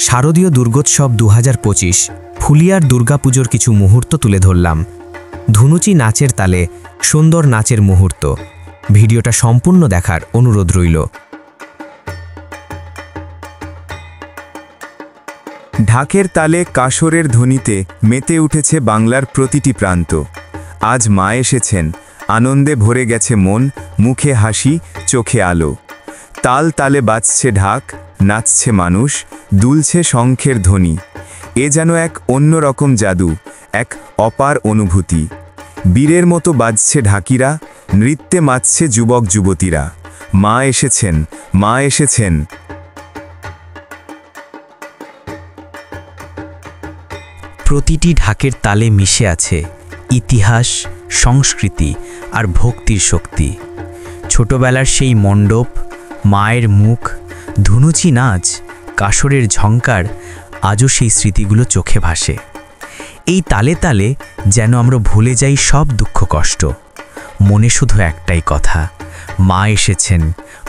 শারদীয় দুর্গোৎসব ২০২৫ ফুলিয়ার দুর্গাপুজোর কিছু মুহূর্ত তুলে ধরলাম। ধুনুচি নাচের তালে সুন্দর নাচের মুহূর্ত। ভিডিওটা সম্পূর্ণ দেখার অনুরোধ রইল। ঢাকের তালে কাসরের ধ্বনিতে মেতে উঠেছে বাংলার প্রতিটি প্রান্ত। আজ মা এসেছেন, আনন্দে ভরে গেছে মন, মুখে হাসি, চোখে আলো। তাল তালে বাজছে ঢাক, নাচছে মানুষ, দুলছে শঙ্খের ধ্বনি। এ যেন এক অন্যরকম জাদু, এক অপার অনুভূতি। বীরের মতো বাজছে ঢাকিরা, নৃত্যে মাতছে যুবক যুবতীরা। মা এসেছেন, মা এসেছেন। প্রতিটি ঢাকের তালে মিশে আছে ইতিহাস, সংস্কৃতি আর ভক্তির শক্তি। ছোটবেলার সেই মণ্ডপ, মায়ের মুখ, ধুনুচি নাচ, কাসরের ঝংকার, আজও সেই স্মৃতিগুলো চোখে ভাসে। এই তালে তালে যেন আমরা ভুলে যাই সব দুঃখ কষ্ট। মনে শুধু একটাই কথা, মা এসেছেন,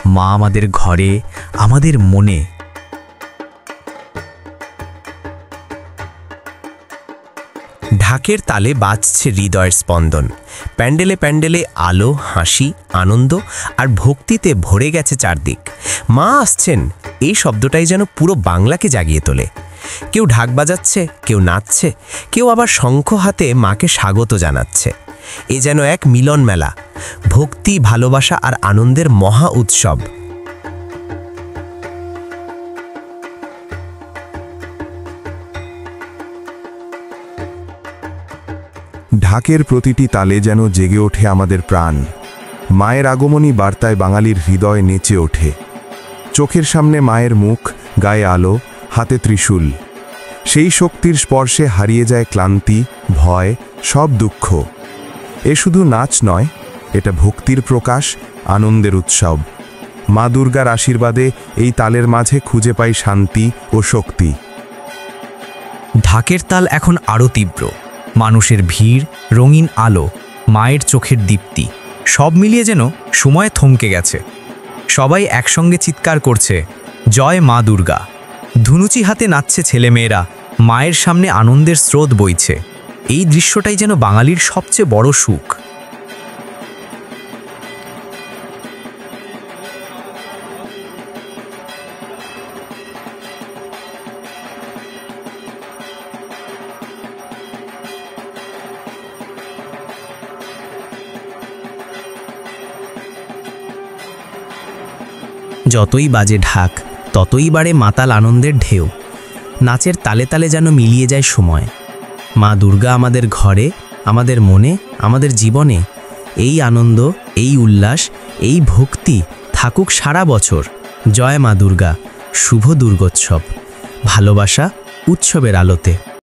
মা আমাদের ঘরে, আমাদের মনে। ঢাকের তালে বাজছে হৃদয়ের স্পন্দন। প্যান্ডেলে প্যান্ডেলে আলো, হাসি, আনন্দ আর ভক্তিতে ভরে গেছে চারদিক। মা আসছেন, এই শব্দটাই যেন পুরো বাংলাকে জাগিয়ে তোলে। কেউ ঢাক বাজাচ্ছে, কেউ নাচছে, কেউ আবার শঙ্খ হাতে মাকে স্বাগত জানাচ্ছে। এ যেন এক মিলন মেলা, ভক্তি, ভালোবাসা আর আনন্দের মহা উৎসব। ঢাকের প্রতিটি তালে যেন জেগে ওঠে আমাদের প্রাণ। মায়ের আগমনী বার্তায় বাঙালির হৃদয় নেচে ওঠে। চোখের সামনে মায়ের মুখ, গায়ে আলো, হাতে ত্রিশূল। সেই শক্তির স্পর্শে হারিয়ে যায় ক্লান্তি, ভয়, সব দুঃখ। এ শুধু নাচ নয়, এটা ভক্তির প্রকাশ, আনন্দের উৎসব। মা দুর্গার আশীর্বাদে এই তালের মাঝে খুঁজে পাই শান্তি ও শক্তি। ঢাকের তাল এখন আরও তীব্র। মানুষের ভিড়, রঙিন আলো, মায়ের চোখের দীপ্তি, সব মিলিয়ে যেন সময় থমকে গেছে। সবাই একসঙ্গে চিৎকার করছে, জয় মা দুর্গা। ধুনুচি হাতে নাচছে ছেলেমেয়েরা, মায়ের সামনে আনন্দের স্রোত বইছে। এই দৃশ্যটাই যেন বাঙালির সবচেয়ে বড় সুখ। যতই বাজে ঢাক, ততই বাড়ে মাতাল আনন্দের ঢেউ। নাচের তালে তালে যেন মিলিয়ে যায় সময়। মা দুর্গা আমাদের ঘরে, আমাদের মনে, আমাদের জীবনে। এই আনন্দ, এই উল্লাস, এই ভক্তি থাকুক সারা বছর। জয় মা দুর্গা, শুভ দুর্গোৎসব। ভালোবাসা উৎসবের আলোতে।